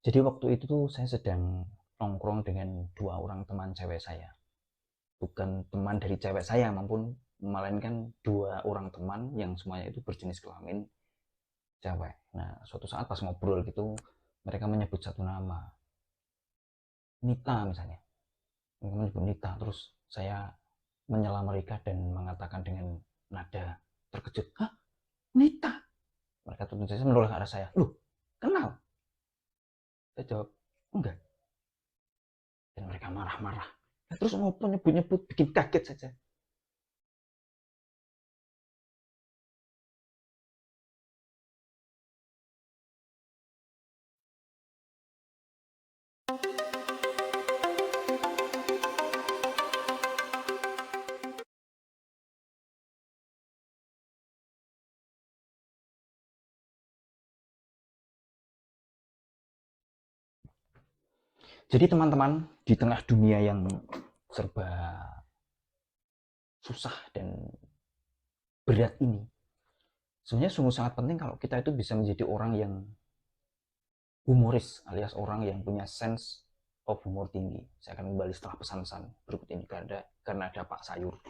Jadi waktu itu tuh saya sedang nongkrong dengan dua orang teman cewek saya. Bukan teman dari cewek saya maupun melainkan dua orang teman yang semuanya itu berjenis kelamin cewek. Nah, suatu saat pas ngobrol gitu, mereka menyebut satu nama, Nita misalnya. Mereka menyebut Nita, terus saya menyela mereka dan mengatakan dengan nada terkejut, "Hah? Nita?" Mereka tentu saja menoleh ke arah saya. "Loh, kenal?" Saya jawab, "Enggak." Dan mereka marah-marah. Terus ngopo nyebut-nyebut bikin kaget saja. Jadi teman-teman, di tengah dunia yang serba susah dan berat ini, sebenarnya sungguh sangat penting kalau kita itu bisa menjadi orang yang humoris, alias orang yang punya sense of humor tinggi. Saya akan kembali setelah pesan-pesan berikut ini karena ada Pak Sayur.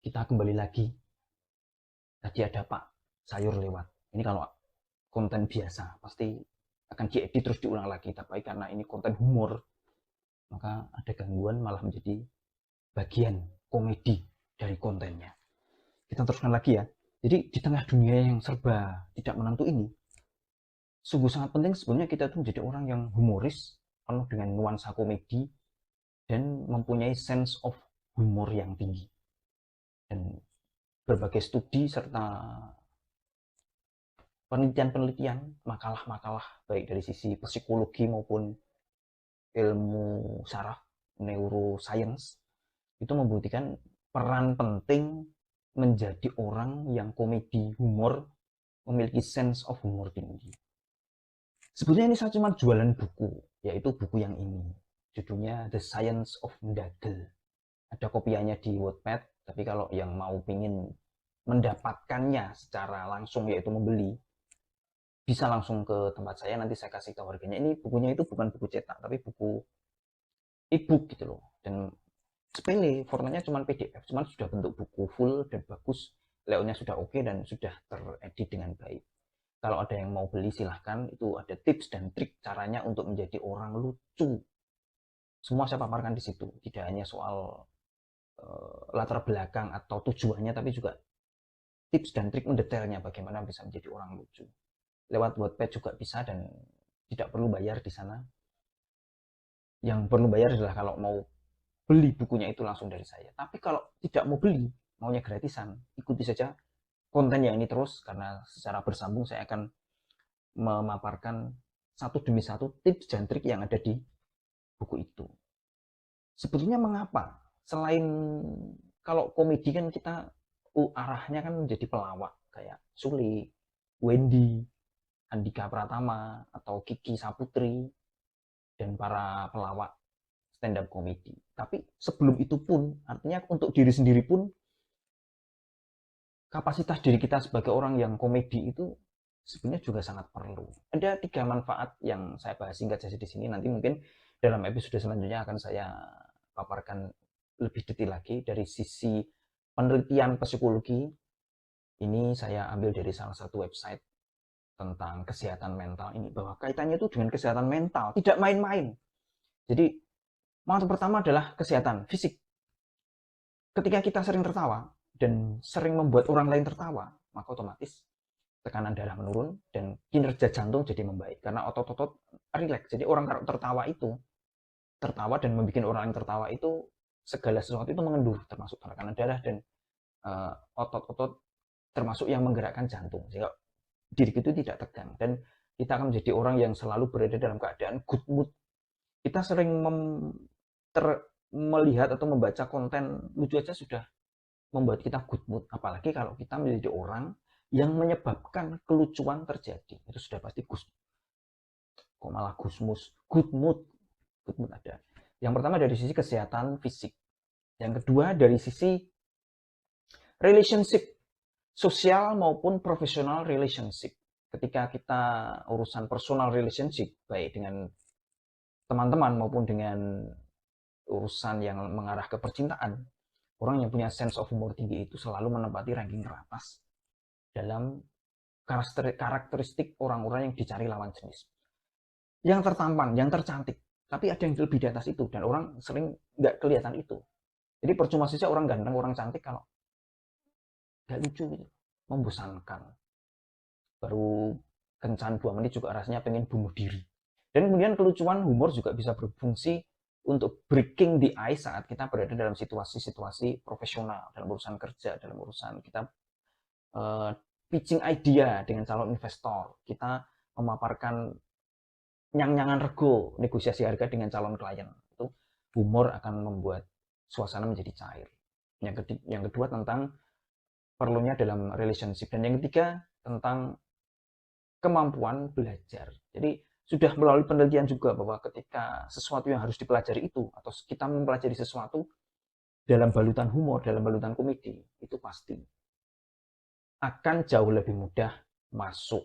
Kita kembali lagi. Tadi ada Pak Sayur lewat. Ini kalau konten biasa pasti akan diedit terus diulang lagi. Tapi karena ini konten humor, maka ada gangguan malah menjadi bagian komedi dari kontennya. Kita teruskan lagi ya. Jadi di tengah dunia yang serba tidak menentu ini, sungguh sangat penting sebenarnya kita tuh menjadi orang yang humoris, penuh dengan nuansa komedi, dan mempunyai sense of humor yang tinggi. Dan berbagai studi serta penelitian-penelitian, makalah-makalah baik dari sisi psikologi maupun ilmu saraf, neuroscience, itu membuktikan peran penting menjadi orang yang komedi humor, memiliki sense of humor tinggi. Sebetulnya ini saya cuma jualan buku, yaitu buku yang ini. Judulnya The Science of Mendagel. Ada kopiannya di Wattpad, tapi kalau yang mau pingin mendapatkannya secara langsung, yaitu membeli, bisa langsung ke tempat saya, nanti saya kasih tahu harganya. Ini bukunya itu bukan buku cetak, tapi buku e-book gitu loh. Dan sepele, formatnya cuma PDF, cuma sudah bentuk buku full dan bagus, layoutnya sudah oke dan sudah teredit dengan baik. Kalau ada yang mau beli silahkan, itu ada tips dan trik caranya untuk menjadi orang lucu. Semua saya paparkan di situ, tidak hanya soal latar belakang atau tujuannya, tapi juga tips dan trik mendetailnya bagaimana bisa menjadi orang lucu. Lewat Wattpad juga bisa dan tidak perlu bayar di sana. Yang perlu bayar adalah kalau mau beli bukunya itu langsung dari saya. Tapi kalau tidak mau beli, maunya gratisan, ikuti saja konten yang ini terus, karena secara bersambung saya akan memaparkan satu demi satu tips dan trik yang ada di buku itu. Sebetulnya mengapa? Selain kalau komedi kan kita arahnya kan menjadi pelawak kayak Suli, Wendy, Andika Pratama, atau Kiki Saputri, dan para pelawak stand up komedi. Tapi sebelum itu pun, artinya untuk diri sendiri pun, kapasitas diri kita sebagai orang yang komedi itu sebenarnya juga sangat perlu. Ada 3 manfaat yang saya bahas singkat saja di sini. Nanti mungkin dalam episode selanjutnya akan saya paparkan lebih detail lagi dari sisi penelitian psikologi. Ini saya ambil dari salah satu website tentang kesehatan mental ini, bahwa kaitannya itu dengan kesehatan mental, tidak main-main. Jadi, manfaat pertama adalah kesehatan fisik. Ketika kita sering tertawa dan sering membuat orang lain tertawa, maka otomatis tekanan darah menurun dan kinerja jantung jadi membaik karena otot-otot rileks. Jadi orang kalau tertawa dan membuat orang lain tertawa itu, segala sesuatu itu mengendur, termasuk tekanan darah dan otot-otot termasuk yang menggerakkan jantung, sehingga diri itu tidak tegang dan kita akan menjadi orang yang selalu berada dalam keadaan good mood. Kita sering melihat atau membaca konten lucu aja sudah membuat kita good mood, apalagi kalau kita menjadi orang yang menyebabkan kelucuan terjadi, itu sudah pasti kok malah gusmus, good mood ada. Yang pertama dari sisi kesehatan fisik, yang kedua dari sisi relationship, sosial maupun profesional relationship. Ketika kita urusan personal relationship, baik dengan teman-teman maupun dengan urusan yang mengarah ke percintaan, orang yang punya sense of humor tinggi itu selalu menempati ranking teratas dalam karakteristik orang-orang yang dicari lawan jenis. Yang tertampan, yang tercantik, tapi ada yang lebih di atas itu, dan orang sering nggak kelihatan itu. Jadi percuma saja orang ganteng, orang cantik kalau nggak lucu gitu, membosankan. Baru kencan 2 menit juga rasanya pengen bunuh diri. Dan kemudian kelucuan humor juga bisa berfungsi untuk breaking the ice saat kita berada dalam situasi-situasi profesional, dalam urusan kerja, dalam urusan kita pitching idea dengan calon investor, kita memaparkan nyang-nyangan rego, negosiasi harga dengan calon klien. Itu humor akan membuat suasana menjadi cair. Yang kedua tentang perlunya dalam relationship, dan yang ketiga tentang kemampuan belajar. Jadi sudah melalui penelitian juga bahwa ketika sesuatu yang harus dipelajari itu, atau kita mempelajari sesuatu dalam balutan humor, dalam balutan komedi, itu pasti akan jauh lebih mudah masuk.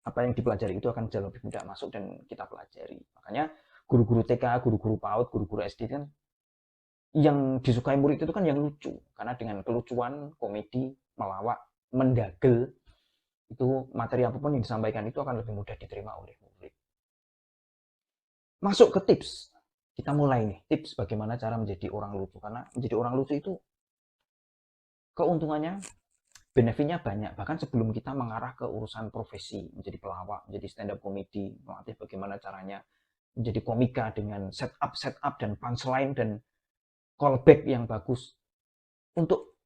Apa yang dipelajari itu akan jauh lebih mudah masuk dan kita pelajari. Makanya guru-guru TK, guru-guru PAUD, guru-guru SD kan yang disukai murid itu kan yang lucu, karena dengan kelucuan, komedi, melawak, mendagel, itu materi apapun yang disampaikan itu akan lebih mudah diterima oleh murid. Masuk ke tips, kita mulai nih, tips bagaimana cara menjadi orang lucu, karena menjadi orang lucu itu keuntungannya, benefitnya banyak. Bahkan sebelum kita mengarah ke urusan profesi, menjadi pelawak, menjadi stand up comedy, melatih bagaimana caranya menjadi komika dengan setup dan punchline dan callback yang bagus. Untuk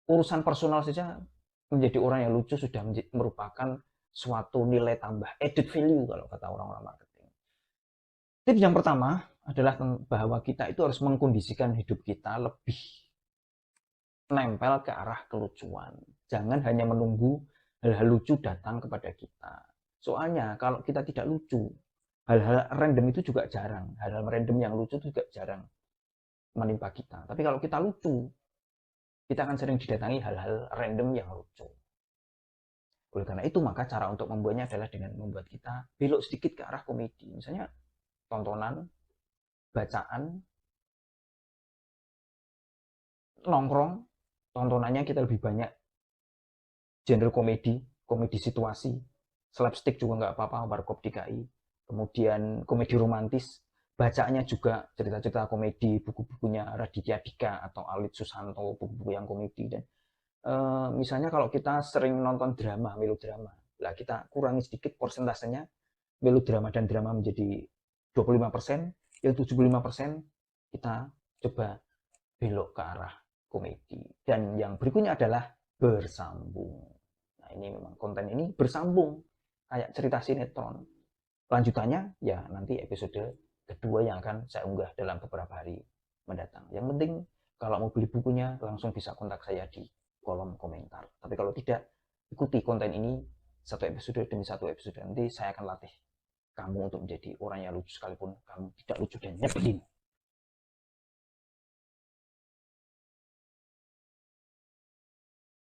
urusan personal saja, menjadi orang yang lucu sudah merupakan suatu nilai tambah, added value kalau kata orang-orang marketing. Tips yang pertama adalah bahwa kita itu harus mengkondisikan hidup kita lebih nempel ke arah kelucuan. Jangan hanya menunggu hal-hal lucu datang kepada kita. Soalnya kalau kita tidak lucu, hal-hal random itu juga jarang. Hal-hal random yang lucu juga jarang menimpa kita. Tapi kalau kita lucu, kita akan sering didatangi hal-hal random yang lucu. Oleh karena itu, maka cara untuk membuatnya adalah dengan membuat kita belok sedikit ke arah komedi. Misalnya tontonan, bacaan, nongkrong, tontonannya kita lebih banyak genre komedi, komedi situasi, slapstick juga nggak apa-apa, Warkop DKI, kemudian komedi romantis, bacaannya juga cerita-cerita komedi, buku-bukunya Raditya Dika atau Alit Susanto, buku-buku yang komedi. Dan misalnya kalau kita sering nonton drama, melodrama, lah kita kurangi sedikit persentasenya, melodrama dan drama menjadi 25%, yang 75% kita coba belok ke arah komedi. Dan yang berikutnya adalah bersambung. Nah, ini memang konten ini bersambung kayak cerita sinetron. Lanjutannya ya nanti episode kedua yang akan saya unggah dalam beberapa hari mendatang. Yang penting kalau mau beli bukunya langsung bisa kontak saya di kolom komentar. Tapi kalau tidak, ikuti konten ini satu episode demi satu episode. Nanti saya akan latih kamu untuk menjadi orang yang lucu sekalipun kamu tidak lucu dan nyebelin.